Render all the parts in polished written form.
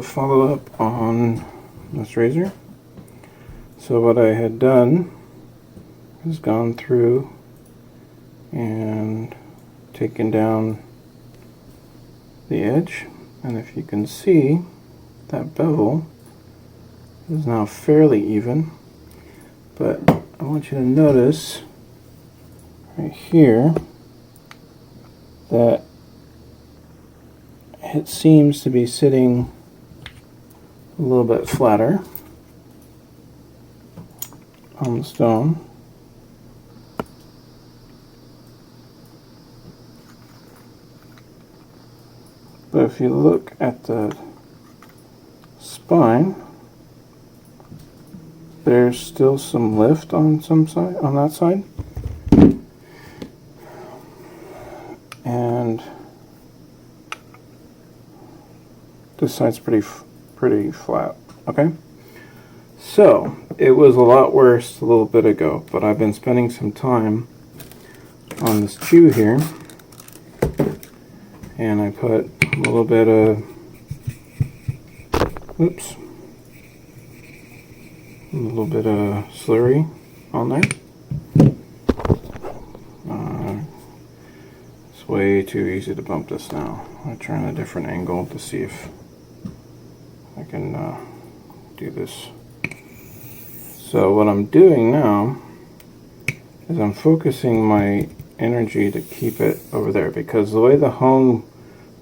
Follow up on this razor. So what I had done is gone through and taken down the edge, and if you can see, that bevel is now fairly even, but I want you to notice right here that it seems to be sitting a little bit flatter on the stone. But if you look at the spine, there's still some lift on some side, on that side. And this side's pretty flat. Okay? So, it was a lot worse a little bit ago, but I've been spending some time on this chew here, and I put a little bit of, a little bit of slurry on there. It's way too easy to bump this now. I'm trying a different angle to see if I can do this. So what I'm doing now is I'm focusing my energy to keep it over there, because the way the hone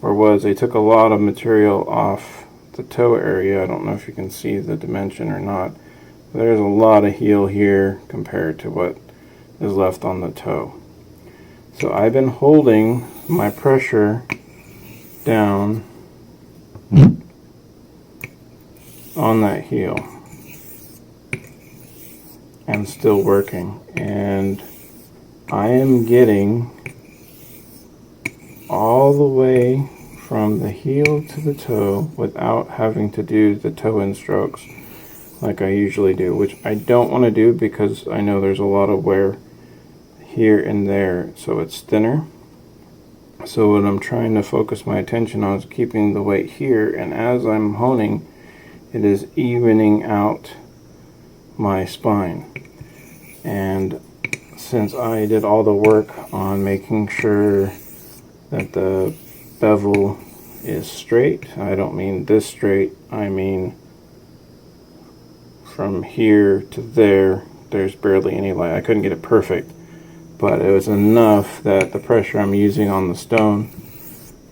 was, they took a lot of material off the toe area. I don't know if you can see the dimension or not. There's a lot of heel here compared to what is left on the toe. So I've been holding my pressure down on that heel and still working, and I am getting all the way from the heel to the toe without having to do the toe-in strokes like I usually do, which I don't want to do because I know there's a lot of wear here and there, so it's thinner. So what I'm trying to focus my attention on is keeping the weight here, and as I'm honing, it is evening out my spine. And since I did all the work on making sure that the bevel is straight, I don't mean this straight, I mean from here to there, there's barely any light. I couldn't get it perfect, but it was enough that the pressure I'm using on the stone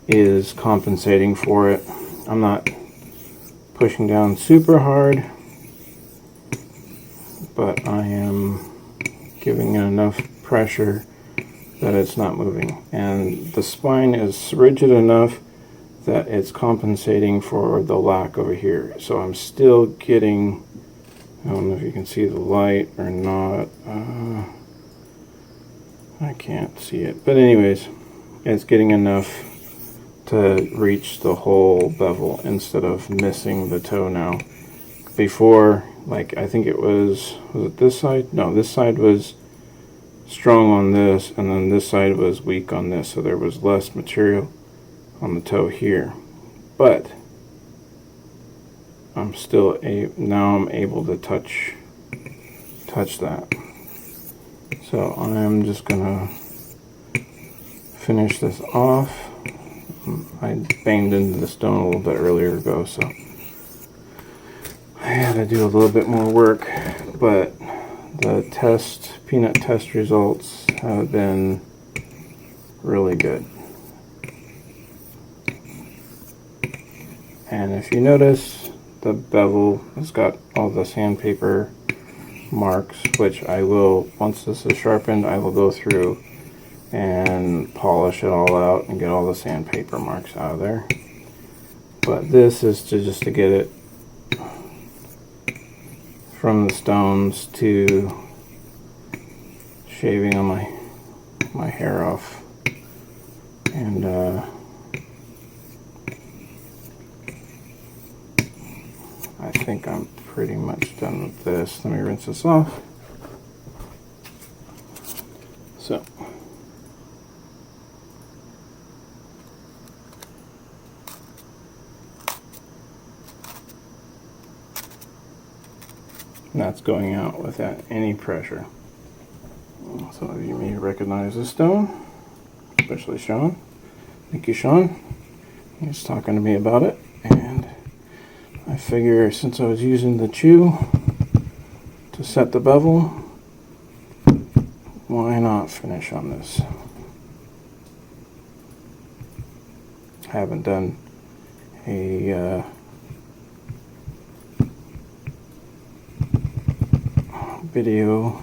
is compensating for it. I'm not pushing down super hard, but I am giving it enough pressure that it's not moving. And the spine is rigid enough that it's compensating for the lack over here. So I'm still getting, I don't know if you can see the light or not. I can't see it. But anyways, it's getting enough to reach the whole bevel instead of missing the toe now. Before, like, I think it was it this side? No, this side was strong on this, and then this side was weak on this, so there was less material on the toe here. But I'm still now I'm able to touch that. So I'm just gonna finish this off. I banged into the stone a little bit earlier ago, so I had to do a little bit more work, but the peanut test results have been really good. And if you notice, the bevel has got all the sandpaper marks, which I will, once this is sharpened, I will go through and polish it all out and get all the sandpaper marks out of there. But this is just to get it from the stones to shaving on my hair off. And I think I'm pretty much done with this. Let me rinse this off. So And that's going out without any pressure. Some of you may recognize this stone, especially Sean. Thank you, Sean. He's talking to me about it, and I figure since I was using the chew to set the bevel, why not finish on this? Haven't done a video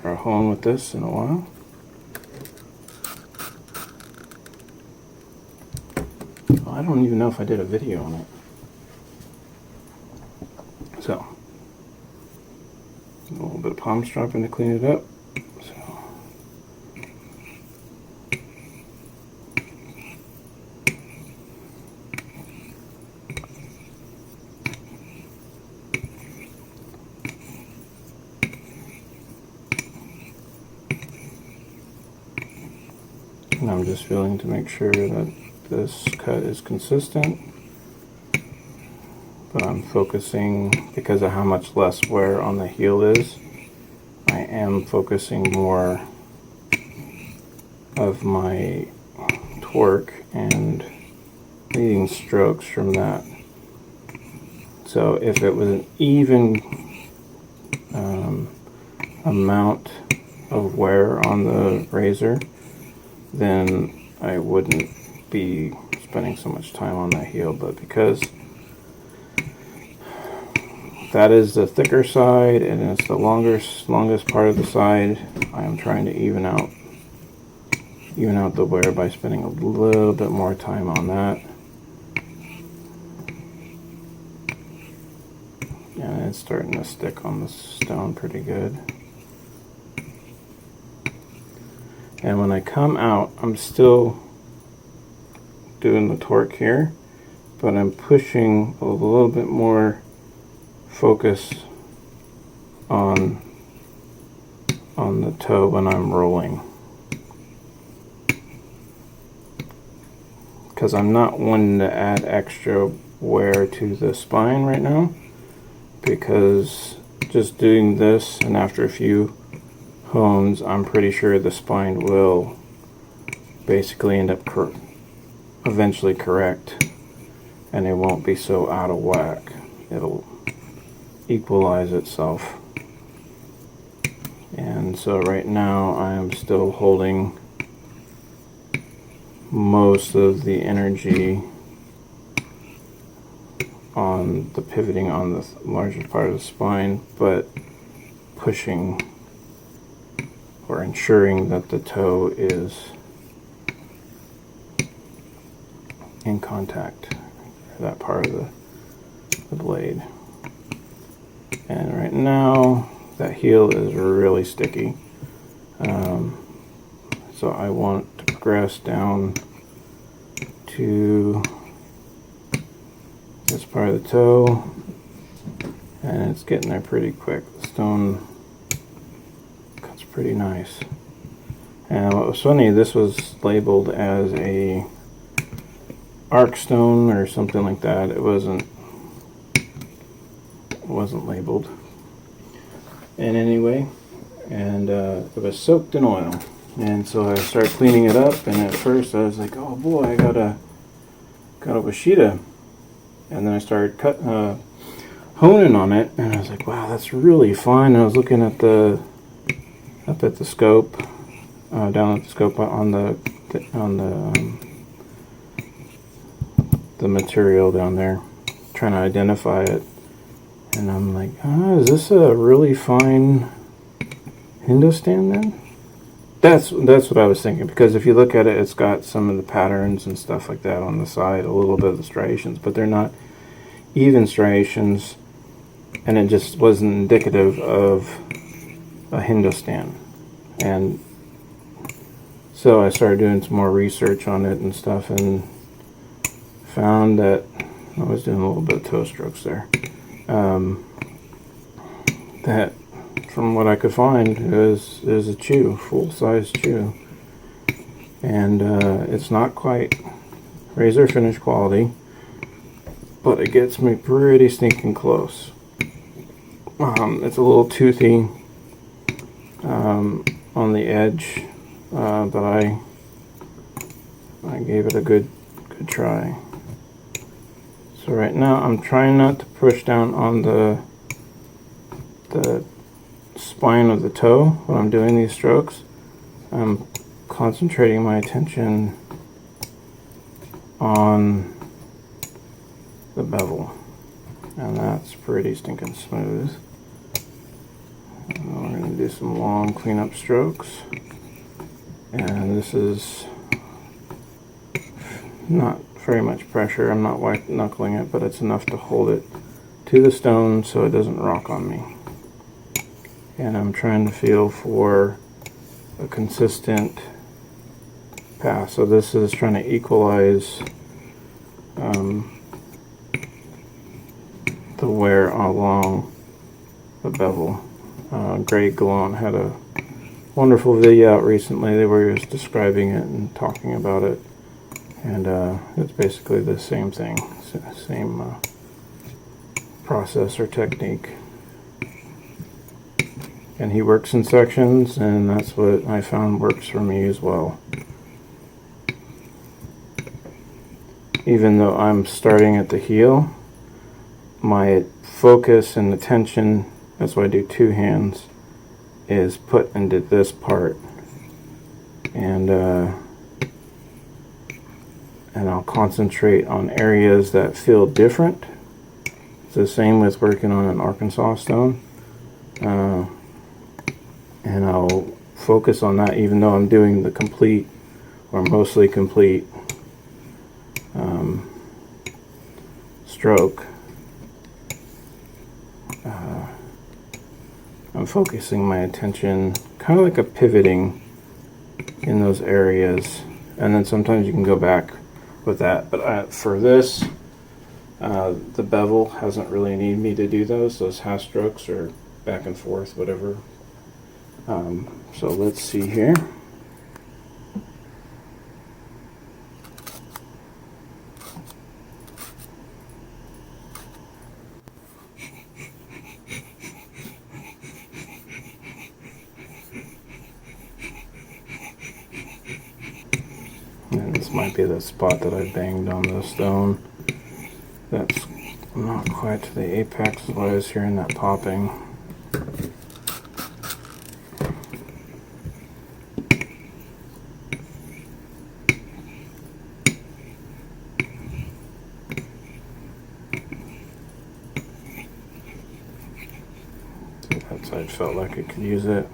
or a hone with this in a while. Well, I don't even know if I did a video on it. So, a little bit of palm stropping to clean it up. And I'm just feeling to make sure that this cut is consistent, but I'm focusing, because of how much less wear on the heel is, I am focusing more of my torque and leading strokes from that. So if it was an even amount of wear on the razor, then I wouldn't be spending so much time on that heel. But because that is the thicker side and it's the longest part of the side, I am trying to even out the wear by spending a little bit more time on that. And it's starting to stick on the stone pretty good. And when I come out, I'm still doing the torque here, but I'm pushing a little bit more focus on the toe when I'm rolling, because I'm not wanting to add extra wear to the spine right now, because just doing this and after a few hones, I'm pretty sure the spine will basically end up eventually correct, and it won't be so out of whack. It'll equalize itself. And so right now I am still holding most of the energy on the pivoting on the larger part of the spine, but pushing or ensuring that the toe is in contact with that part of the blade. And right now that heel is really sticky, so I want to progress down to this part of the toe, and it's getting there pretty quick. The stone cuts pretty nice. And what was funny, this was labeled as a arc stone or something like that. It wasn't labeled in any way, and it was soaked in oil. And so I started cleaning it up, and at first I was like, oh boy, I got a Washita. And then I started honing on it, and I was like, wow, that's really fine. And I was looking at the scope, down at the scope on the material down there, trying to identify it. And I'm like, is this a really fine Hindustan then? That's what I was thinking, because if you look at it, it's got some of the patterns and stuff like that on the side, a little bit of the striations, but they're not even striations, and it just wasn't indicative of a Hindustan. And so I started doing some more research on it and stuff, and found that I was doing a little bit of toe strokes there. That, from what I could find, is a chew, full-size chew, and it's not quite razor finish quality, but it gets me pretty stinking close. It's a little toothy on the edge, but I gave it a good try. So right now I'm trying not to push down on the spine of the toe when I'm doing these strokes. I'm concentrating my attention on the bevel, and that's pretty stinking smooth. And we're going to do some long cleanup strokes, and this is not very much pressure. I'm not white knuckling it, but it's enough to hold it to the stone so it doesn't rock on me. And I'm trying to feel for a consistent pass. So this is trying to equalize the wear along the bevel. Greg Gallant had a wonderful video out recently where he was describing it and talking about it, and it's basically the same thing, same process or technique. And he works in sections, and that's what I found works for me as well. Even though I'm starting at the heel, my focus and attention, that's why I do two hands, is put into this part. And I'll concentrate on areas that feel different. It's the same with working on an Arkansas stone. And I'll focus on that even though I'm doing the complete or mostly complete stroke. I'm focusing my attention kind of like a pivoting in those areas, and then sometimes you can go back with that, but for this the bevel hasn't really needed me to do those half strokes or back and forth, whatever. So let's see here. And this might be the spot that I banged on the stone. That's not quite to the apex of what I was hearing that popping. That side felt like it could use it.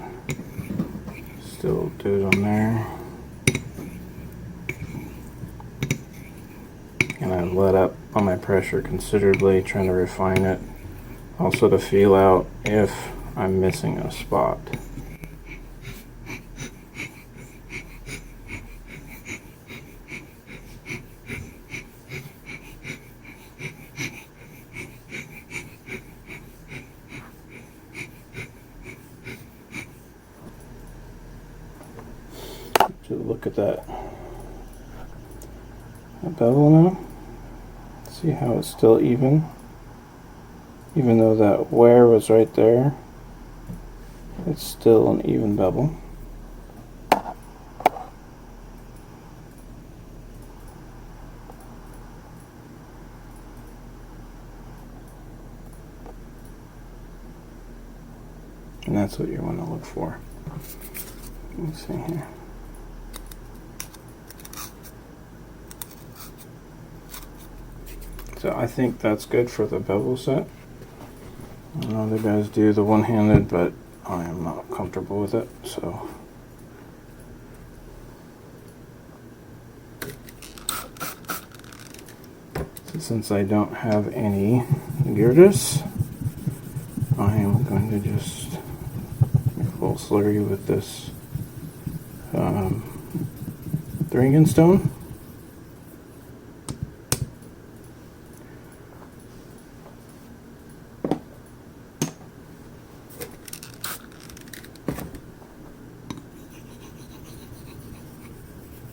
Still do it on there. And I've let up on my pressure considerably, trying to refine it. Also to feel out if I'm missing a spot. Look at that bevel now. See how it's still even though that wear was right there. It's still an even bevel. And that's what you want to look for. Let's see here. So I think that's good for the bevel set. I know other guys do the one-handed, but I am not comfortable with it, so. Since I don't have any geardas, I am going to just make a little slurry with this 3-inch stone.